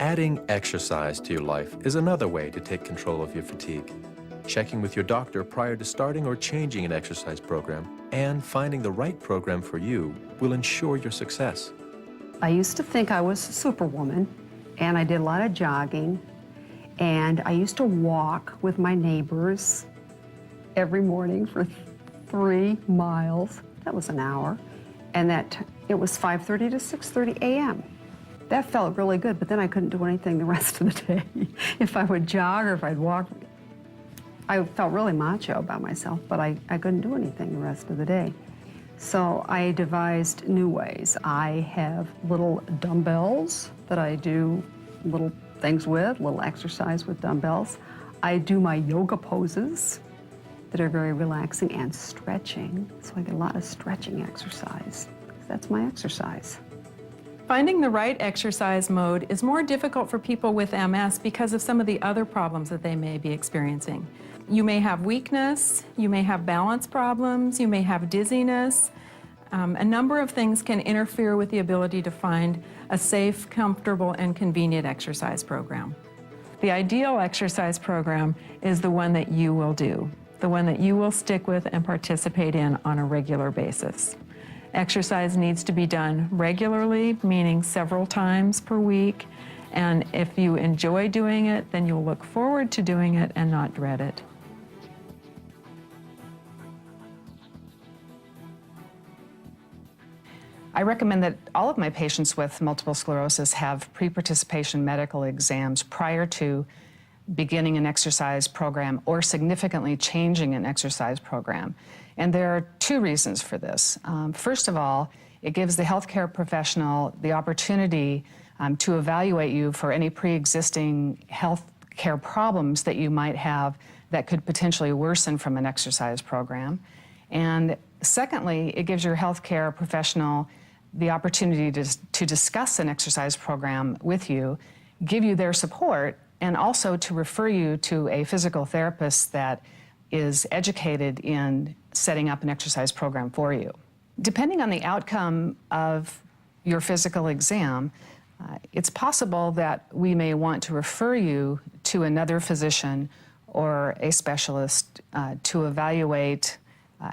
Adding exercise to your life is another way to take control of your fatigue. Checking with your doctor prior to starting or changing an exercise program and finding the right program for you will ensure your success. I used to think I was a superwoman, and I did a lot of jogging, and I used to walk with my neighbors every morning for 3 miles. That was an hour, and it was 5:30 to 6:30 a.m. That felt really good, but then I couldn't do anything the rest of the day. If I would jog or if I'd walk, I felt really macho about myself, but I couldn't do anything the rest of the day. So I devised new ways. I have little dumbbells that I do little things with, little exercise with dumbbells. I do my yoga poses that are very relaxing and stretching. So I get a lot of stretching exercise. That's my exercise. Finding the right exercise mode is more difficult for people with MS because of some of the other problems that they may be experiencing. You may have weakness, you may have balance problems, you may have dizziness. A number of things can interfere with the ability to find a safe, comfortable, and convenient exercise program. The ideal exercise program is the one that you will do, the one that you will stick with and participate in on a regular basis. Exercise needs to be done regularly, meaning several times per week, and if you enjoy doing it, then you'll look forward to doing it and not dread it. I recommend that all of my patients with multiple sclerosis have pre-participation medical exams prior to beginning an exercise program or significantly changing an exercise program. And there are 2 reasons for this. First of all, it gives the healthcare professional the opportunity to evaluate you for any pre-existing healthcare problems that you might have that could potentially worsen from an exercise program. And secondly, it gives your healthcare professional the opportunity to discuss an exercise program with you, give you their support, and also to refer you to a physical therapist that is educated in setting up an exercise program for you. Depending on the outcome of your physical exam, it's possible that we may want to refer you to another physician or a specialist to evaluate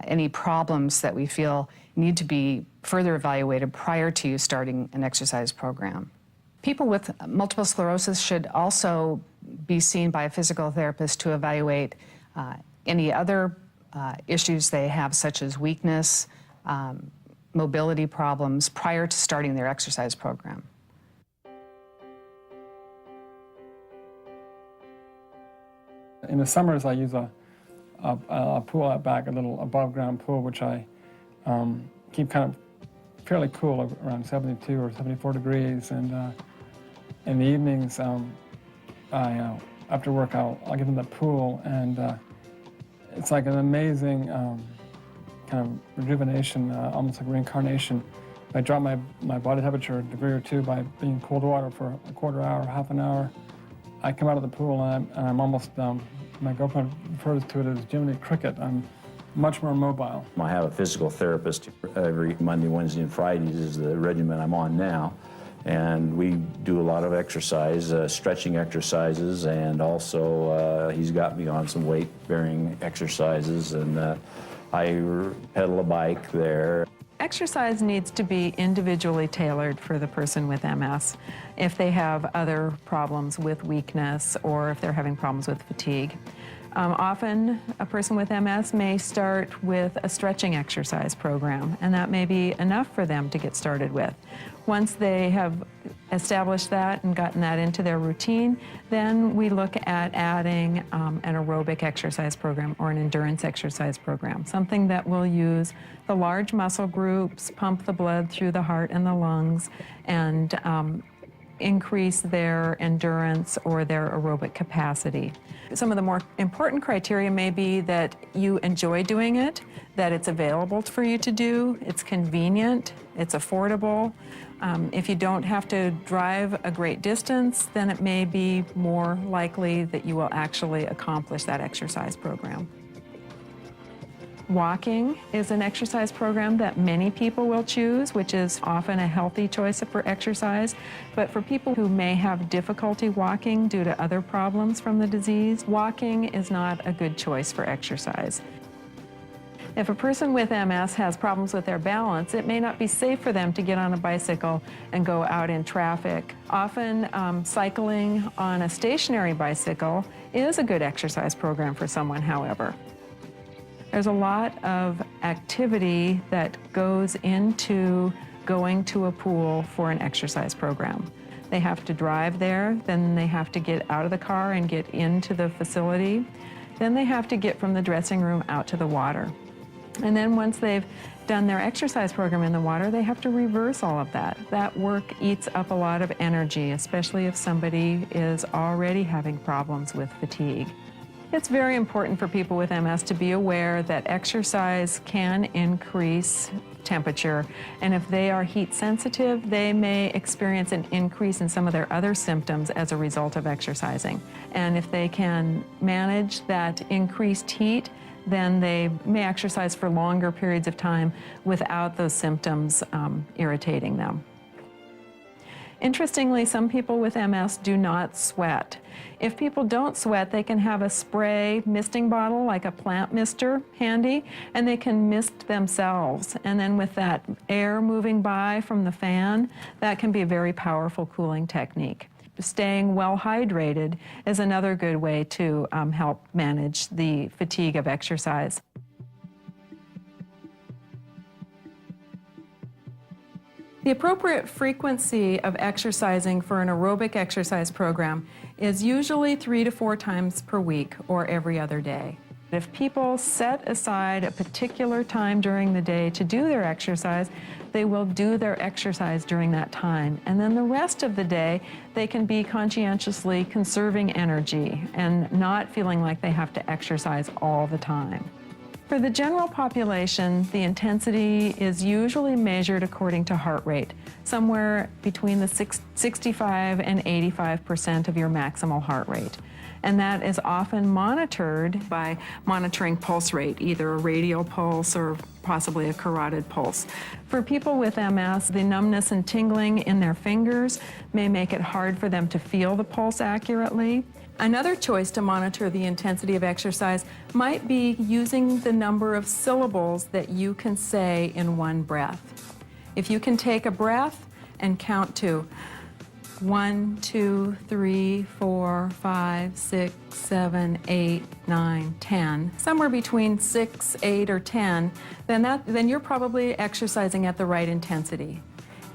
any problems that we feel need to be further evaluated prior to you starting an exercise program. People with multiple sclerosis should also be seen by a physical therapist to evaluate any other issues they have, such as weakness, mobility problems, prior to starting their exercise program. In the summers, I use a pool out back, a little above-ground pool, which I keep kind of fairly cool, around 72 or 74 degrees. And in the evenings, after work, I'll get in the pool, and it's like an amazing kind of rejuvenation, almost like reincarnation. I drop my body temperature a degree or 2 by being in cold water for a quarter hour, half an hour. I come out of the pool, and I'm almost, my girlfriend refers to it as Jiminy Cricket. I'm much more mobile. I have a physical therapist every Monday, Wednesday, and Fridays is the regimen I'm on now. And we do a lot of exercise, stretching exercises, and also he's got me on some weight-bearing exercises, and I pedal a bike there. Exercise needs to be individually tailored for the person with MS. If they have other problems with weakness or if they're having problems with fatigue. Often a person with MS may start with a stretching exercise program, and that may be enough for them to get started with. Once they have established that and gotten that into their routine, then we look at adding an aerobic exercise program or an endurance exercise program, something that will use the large muscle groups, pump the blood through the heart and the lungs, and increase their endurance or their aerobic capacity. Some of the more important criteria may be that you enjoy doing it, that it's available for you to do, it's convenient, it's affordable. If you don't have to drive a great distance, then it may be more likely that you will actually accomplish that exercise program. Walking is an exercise program that many people will choose, which is often a healthy choice for exercise. But for people who may have difficulty walking due to other problems from the disease, walking is not a good choice for exercise. If a person with MS has problems with their balance, it may not be safe for them to get on a bicycle and go out in traffic. Often, cycling on a stationary bicycle is a good exercise program for someone, however. There's a lot of activity that goes into going to a pool for an exercise program. They have to drive there, then they have to get out of the car and get into the facility. Then they have to get from the dressing room out to the water. And then once they've done their exercise program in the water, they have to reverse all of that. That work eats up a lot of energy, especially if somebody is already having problems with fatigue. It's very important for people with MS to be aware that exercise can increase temperature, and if they are heat sensitive, they may experience an increase in some of their other symptoms as a result of exercising. And if they can manage that increased heat, then they may exercise for longer periods of time without those symptoms irritating them. Interestingly, some people with MS do not sweat. If people don't sweat, they can have a spray misting bottle, like a plant mister, handy, and they can mist themselves. And then with that air moving by from the fan, that can be a very powerful cooling technique. Staying well hydrated is another good way to help manage the fatigue of exercise. The appropriate frequency of exercising for an aerobic exercise program is usually 3 to 4 times per week or every other day. If people set aside a particular time during the day to do their exercise, they will do their exercise during that time. And then the rest of the day, they can be conscientiously conserving energy and not feeling like they have to exercise all the time. For the general population, the intensity is usually measured according to heart rate, somewhere between the 65 and 85% of your maximal heart rate. And that is often monitored by monitoring pulse rate, either a radial pulse or possibly a carotid pulse. For people with MS, the numbness and tingling in their fingers may make it hard for them to feel the pulse accurately. Another choice to monitor the intensity of exercise might be using the number of syllables that you can say in one breath. If you can take a breath and count to 1, 2, 3, 4, 5, 6, 7, 8, 9, 10, somewhere between 6, 8, or 10, then you're probably exercising at the right intensity.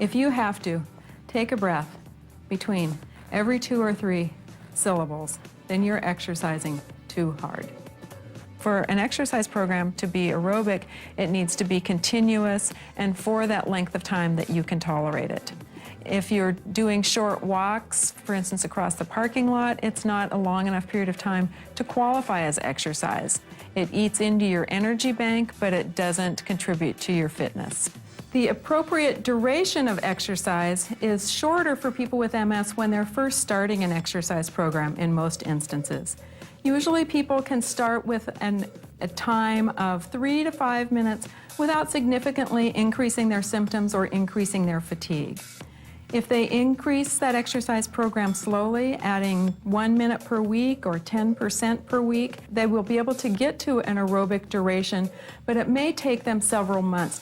If you have to take a breath between every 2 or 3 syllables, then you're exercising too hard. For an exercise program to be aerobic, it needs to be continuous and for that length of time that you can tolerate it. If you're doing short walks, for instance, across the parking lot, it's not a long enough period of time to qualify as exercise. It eats into your energy bank, but it doesn't contribute to your fitness. The appropriate duration of exercise is shorter for people with MS when they're first starting an exercise program in most instances. Usually people can start with a time of 3 to 5 minutes without significantly increasing their symptoms or increasing their fatigue. If they increase that exercise program slowly, adding 1 minute per week or 10% per week, they will be able to get to an aerobic duration, but it may take them several months.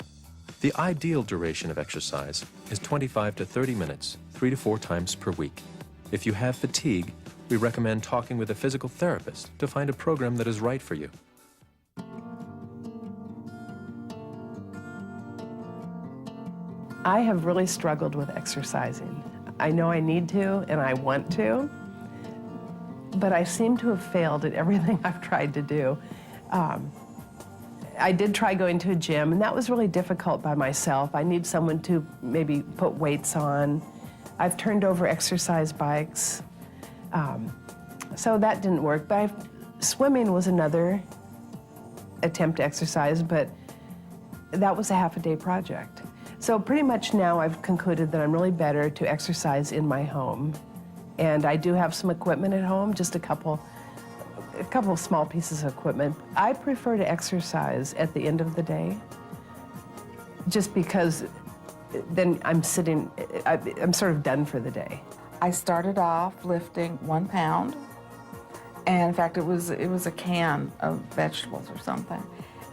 The ideal duration of exercise is 25 to 30 minutes, 3 to 4 times per week. If you have fatigue, we recommend talking with a physical therapist to find a program that is right for you. I have really struggled with exercising. I know I need to and I want to, but I seem to have failed at everything I've tried to do. I did try going to a gym, and that was really difficult by myself. I need someone to maybe put weights on. I've turned over exercise bikes, so that didn't work. But swimming was another attempt to exercise, but that was a half-a-day project. So pretty much now I've concluded that I'm really better to exercise in my home. And I do have some equipment at home, just a couple a couple of small pieces of equipment. I prefer to exercise at the end of the day, just because then I'm sitting, I'm sort of done for the day. I started off lifting 1 pound, and in fact, it was a can of vegetables or something.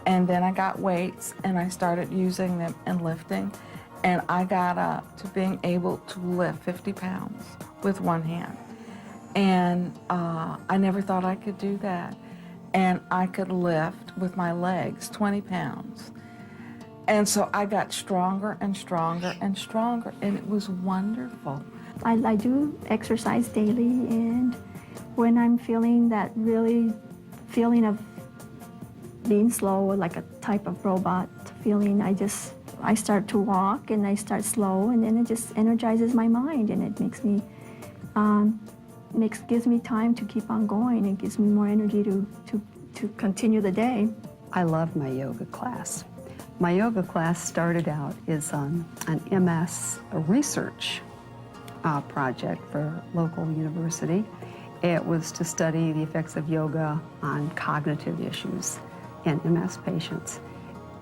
And then I got weights, and I started using them and lifting, and I got up to being able to lift 50 pounds with one hand. And I never thought I could do that. And I could lift with my legs 20 pounds. And so I got stronger and stronger and stronger, and it was wonderful. I do exercise daily, and when I'm feeling that really feeling of being slow, like a type of robot feeling, I start to walk and I start slow, and then it just energizes my mind, and it makes me, gives me time to keep on going. It gives me more energy to continue the day. I love my yoga class. My yoga class started out as an MS research project for a local university. It was to study the effects of yoga on cognitive issues in MS patients.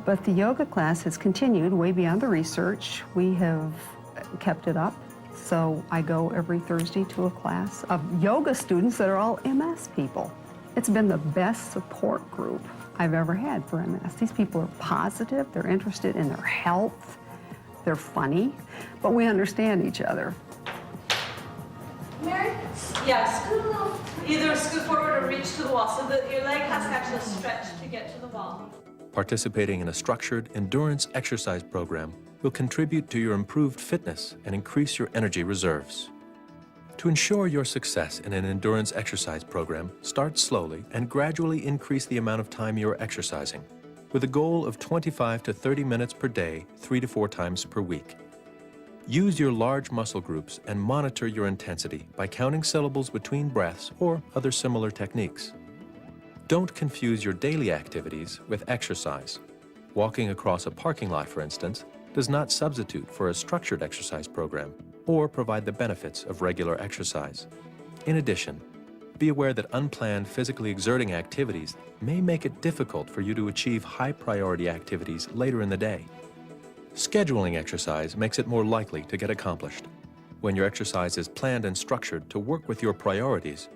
But the yoga class has continued way beyond the research. We have kept it up. So I go every Thursday to a class of yoga students that are all MS people. It's been the best support group I've ever had for MS. These people are positive, they're interested in their health, they're funny, but we understand each other. Mary? Yeah, scoot a little, either scoot forward or reach to the wall so that your leg has to actually stretch to get to the wall. Participating in a structured endurance exercise program will contribute to your improved fitness and increase your energy reserves. To ensure your success in an endurance exercise program, start slowly and gradually increase the amount of time you are exercising, with a goal of 25 to 30 minutes per day, 3 to 4 times per week. Use your large muscle groups and monitor your intensity by counting syllables between breaths or other similar techniques. Don't confuse your daily activities with exercise. Walking across a parking lot, for instance, does not substitute for a structured exercise program or provide the benefits of regular exercise. In addition, be aware that unplanned physically exerting activities may make it difficult for you to achieve high-priority activities later in the day. Scheduling exercise makes it more likely to get accomplished. When your exercise is planned and structured to work with your priorities,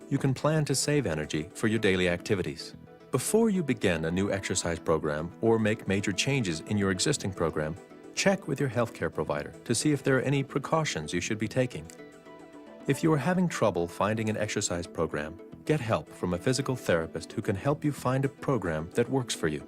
you can plan to save energy for your daily activities. Before you begin a new exercise program or make major changes in your existing program, check with your healthcare provider to see if there are any precautions you should be taking. If you are having trouble finding an exercise program, get help from a physical therapist who can help you find a program that works for you.